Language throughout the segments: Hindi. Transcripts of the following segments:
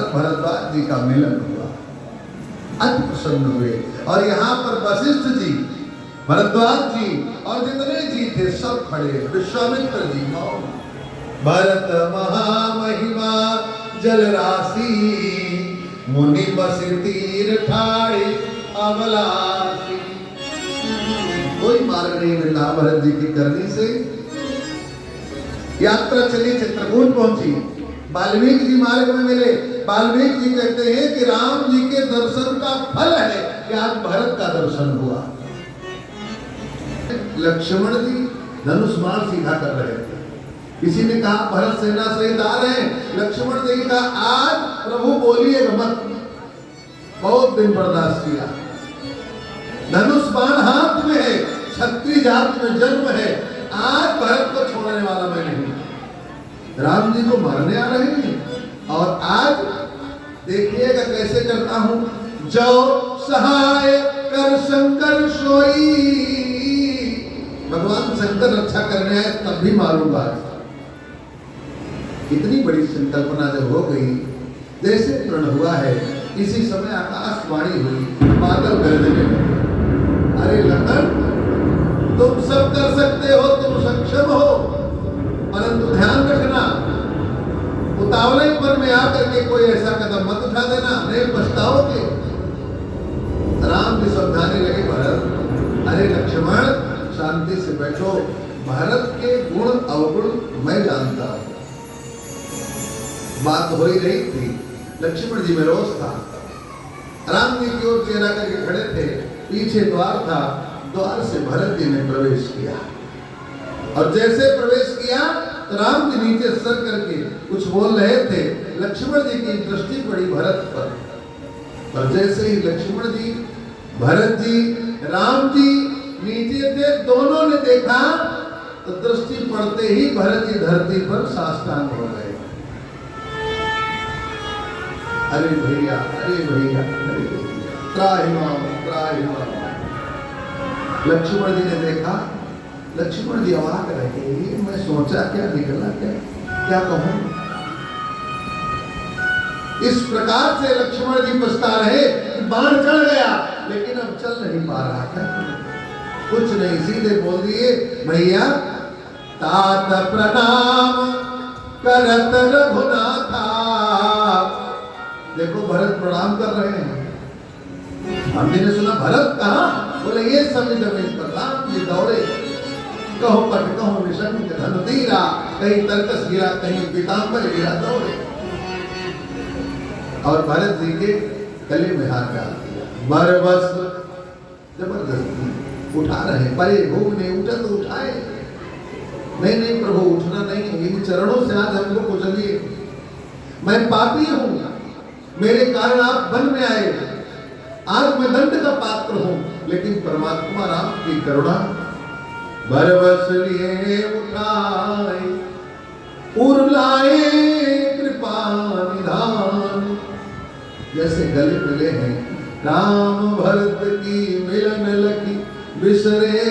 भरद्वाज जी का मिलन हुआ, अति प्रसन्न हुए। और यहाँ पर वशिष्ठ जी, भरद्वाज जी और जितने जी थे सब खड़े, विश्वामित्र जी मौन। भरत महामहिमा जल राशि, मुनि बस तीर ठाई अबलासी। कोई मार्ग नहीं मिला भरत जी की करनी से। यात्रा चली, चित्रकूट पहुंची, वाल्मीकि जी मार्ग में मिले। वाल्मीकि जी कहते हैं कि राम जी के दर्शन का फल है कि आज भरत का दर्शन हुआ। लक्ष्मण जी धनुष बाण सीधा कर रहे थे, किसी ने कहा भरत सेना सहित आ रहे हैं। लक्ष्मण जी का आज प्रभु बोलिए मत, बहुत दिन बर्दाश्त किया। धनुष बाण हाथ में है, क्षत्रिय जात में जन्म है, आज भरत को छोड़ने वाला मैं नहीं। राम जी को मारने आ रहे हैं और आज देखिएगा कैसे करता हूं। जो सहाय कर शंकर सोई, भगवान शंकर रक्षा करने आए तब भी मारूंगा। इतनी बड़ी संकल्पना जब हो गई, जैसे प्रण हुआ है, इसी समय आकाशवाणी हुई, बादल गरजने लगे। अरे लखन, तुम सब कर सकते हो, तुम सक्षम हो, परंतु ध्यान रखना, उतावलेपन में आकर के कोई ऐसा कदम मत उठा देना, नहीं पछताओगे। राम जी समझाने लगे भरत, अरे लक्ष्मण शांति से बैठो, भरत के गुण अवगुण मैं जानता हूं। बात हो ही रही थी, लक्ष्मण जी में रोष था। राम जी की ओर चेहरा करके खड़े थे, पीछे द्वार था, द्वार से भरत जी ने प्रवेश किया और जैसे प्रवेश किया तो राम जी नीचे सर करके कुछ बोल रहे थे। लक्ष्मण जी की दृष्टि पड़ी भरत पर और जैसे ही लक्ष्मण जी, भरत जी, राम जी नीचे थे, दोनों ने देखा तो दृष्टि पड़ते ही भरत जी धरती पर साष्टांग हो गए। अरे भैया, अरे भैया, अरे भैया, त्राहिमाम, त्राहिमाम। लक्ष्मण जी ने देखा, लक्ष्मण जी अवाक रहे, मैं सोचा क्या निकला, क्या कहूं। इस प्रकार से लक्ष्मण जी पछता रहे कि बाण चढ़ गया, लेकिन अब चल नहीं पा रहा था। कुछ नहीं, सीधे बोल दिए, भैया तात प्रणाम करत रघुनाथा। देखो भरत प्रणाम कर रहे हैं। हमने ने सुना भरत कहा, बोले ये समय जमीन पर राम जी दौड़े, कहो पट कहो निशंक धनु धीरा, कहीं तरकस गिरा, कहीं पीतांबर गिरा, दौड़े। और भरत जी के गले में हाथ डाल दिया, बरबस जबरदस्ती उठा रहे। परे भूख नहीं उठा तो उठाए, नहीं नहीं प्रभु उठना नहीं, इन चरणों से आज हमको कुचलिए। मैं पापी हूं, मेरे कारण आप वन में आए, आज मैं दंड का पात्र हूं, लेकिन परमात्मा राम की करुणा। बरबस लिए उठाए उरलाए कृपा निधान। जैसे गले मिले हैं राम भरत की मिलन लगी, बिसरे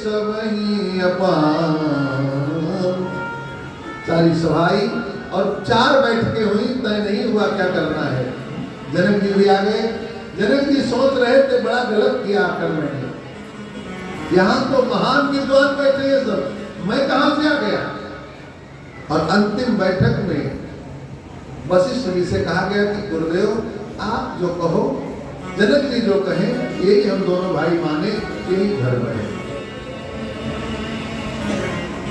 सबही अपान। सारी सभाई और 4 बैठकें हुई, तय नहीं हुआ क्या करना है। जनक जी भी आ गए। जनक जी सोच रहे थे बड़ा गलत किया आकर मैंने, यहाँ तो महान विद्वान बैठे हैं सब, मैं कहां से आ गया। और अंतिम बैठक में वशिष्ठ जी से कहा गया कि गुरुदेव आप जो कहो, जनक जी जो कहें, यही हम दोनों भाई माने, यही धर्म है।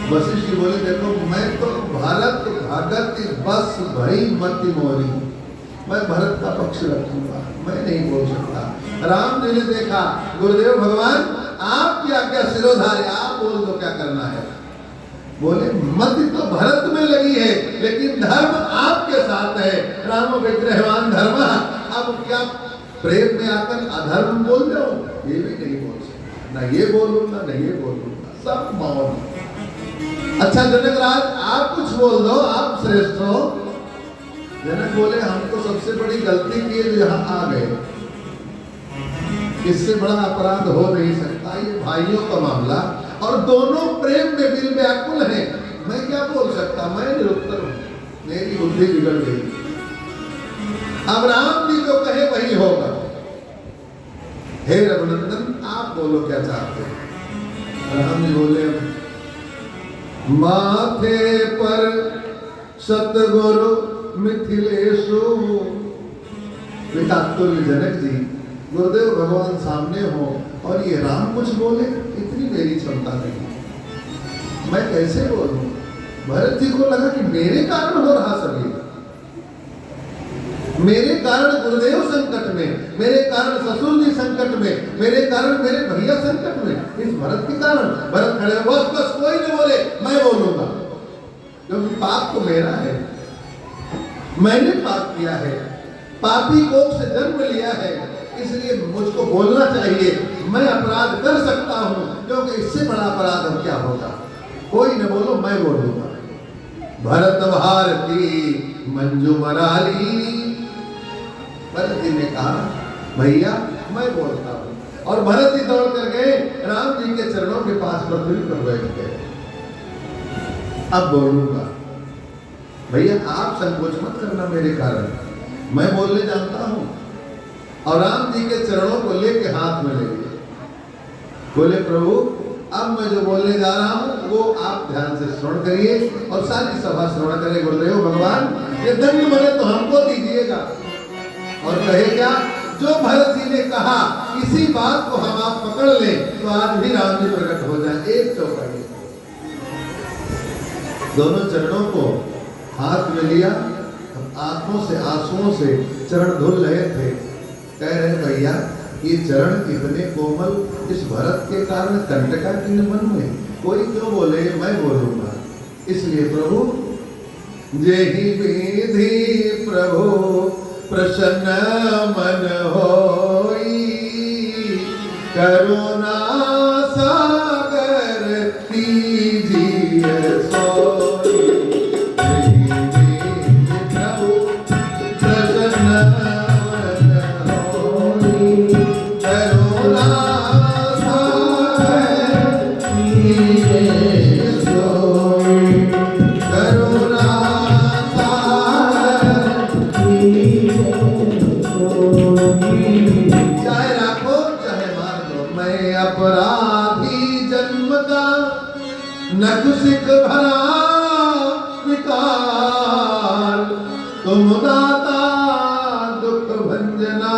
वशिष्ठ जी बोले देखो मैं तो भारत भगत बस भई मति मोरी, मैं भरत का पक्ष रखूंगा, मैं नहीं बोल सकता। राम जी ने देखा गुरुदेव भगवान आपकी आज्ञा सिरोधार्य, आप बोल दो क्या करना है। बोले मति तो भरत में लगी है, लेकिन धर्म आपके साथ है। राम विग्रहवान धर्म, अब क्या प्रेम में आकर अधर्म बोल जाओ, ये भी नहीं बोल सकता, ना ये बोलूंगा ना ये बोलूंगा, सब मौन। अच्छा जनक राज, आप कुछ बोल दो, आप श्रेष्ठ हो। जनक बोले, हम तो सबसे बड़ी गलती की है जो यहाँ आ गए, इससे बड़ा अपराध हो नहीं सकता। ये भाइयों का मामला और दोनों प्रेम में दिल व्याकुल हैं। मैं क्या बोल सकता, मैं निरुत्तर हूं, मेरी बुद्धि बिगड़ गई। अब राम जी जो कहे वही होगा। हे रघुनंदन, आप बोलो क्या चाहते हैं। राम जी बोले, माथे पर सतगुरु मिथिलेशु। वितातुल्य जनक जी, गुरुदेव भगवान सामने हो और ये राम कुछ बोले, इतनी मेरी क्षमता नहीं, मैं कैसे बोलूं। भरत जी को लगा कि मेरे कारण हो रहा सभी, मेरे कारण गुरुदेव संकट में, मेरे कारण ससुर जी संकट में, मेरे कारण मेरे भैया संकट में, इस भरत के कारण। भरत खड़े, बस बस कोई नहीं बोले, मैं बोलूंगा, क्योंकि पाप तो मेरा है, मैंने पाप किया है, पापी कोख से जन्म लिया है, इसलिए मुझको बोलना चाहिए। मैं अपराध कर सकता हूं, क्योंकि इससे बड़ा अपराध अब क्या होगा। कोई न बोलो, मैं बोलूंगा। भरत भारती मंजू मराली। भरत जी ने कहा, भैया मैं बोलता हूं। और भरत जी दौड़ कर गए, राम जी के चरणों के पास पृथ्वी पर बैठ गए। अब बोलूंगा। भैया आप संकोच मत करना मेरे कारण, मैं बोलने जानता हूं। और राम जी के चरणों को लेके हाथ में ले लिए। बोले, प्रभु अब मैं जो बोलने जा रहा हूं वो आप ध्यान से श्रवण करिए और सारी सभा श्रवण करे। गुरुदेव भगवान, ये दंड बने तो हमको दीजिएगा। और कहे क्या, जो भरत जी ने कहा इसी बात को हम आप पकड़ लें तो आज भी राम जी प्रकट हो जाए। एक चौपाई, दोनों चरणों को हाथ में लिया, आंखों से आंसुओं से चरण धुल रहे थे। कह रहे, भैया ये चरण इतने कोमल, इस भरत के कारण कंटका के मन में, कोई क्यों बोले, मैं बोलूंगा। इसलिए प्रभु, जेहि विधि प्रभु प्रसन्न मन होई, करुणा सागर कीजिए सोई। जेहि विधि प्रभु प्रसन्न मन होई, करुणा सागर कीजिए सोई। करुणा चाहे राखो चाहे मार दो, मैं अपराधी जन्म का, नकुसिक भरा विकार, तुम दाता दुख भंजना,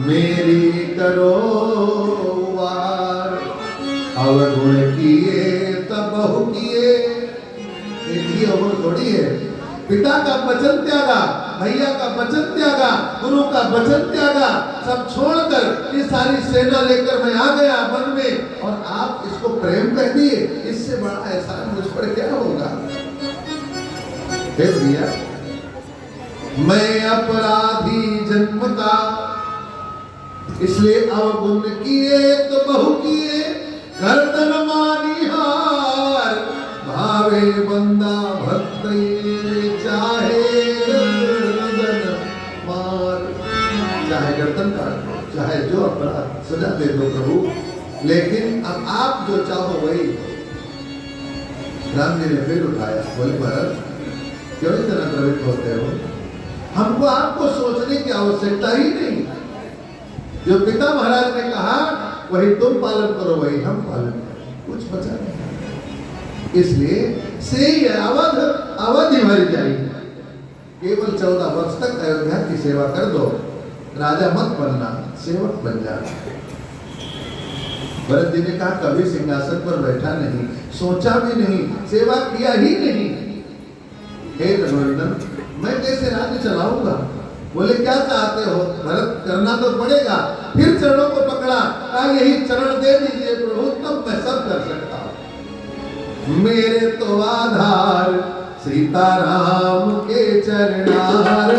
मेरी करो वार। अवगुण किए तब बहु किए, एक अवगुण थोड़ी है। पिता का वचन त्यागा, भैया का वचन त्यागा, गुरु का वचन त्यागा, सब छोड़कर ये सारी सेना लेकर मैं आ गया वन में, और आप इसको प्रेम कह दिए। इससे बड़ा एहसान मुझ पर क्या होगा। हे भैया, मैं अपराधी जन्म का, इसलिए अवगुण किए तो बहु किए, गर्दन मानी हार, भावे बंदा भक्त चाहे गर्दन मार। चाहे गर्दन काट दो, चाहे जो अपराध सजा दे दो प्रभु, लेकिन अब आप जो चाहो वही। राम जी ने फिर उठाया, बोले, भरत क्यों इतना द्रवित होते हो, हमको आपको सोचने की आवश्यकता ही नहीं। जो पिता महाराज ने कहा वही तुम पालन करो, वही हम पालन करें, कुछ बचा नहीं। इसलिए से अवधि भर जाएगी। केवल 14 वर्ष तक अयोध्या की सेवा कर दो, राजा मत बनना, सेवक बन जाना। भरत जी ने कहा, कभी सिंहासन पर बैठा नहीं, सोचा भी नहीं, सेवा किया ही नहीं। हे रघुनंदन, मैं कैसे राज्य चलाऊंगा। बोले, क्या चाहते हो। भरत, करना तो पड़ेगा। फिर चरणों को पकड़ा, कहा यही चरण दे दीजिए प्रभु, तब मैं सब कर सकता हूं। मेरे तो आधार सीताराम के चरणार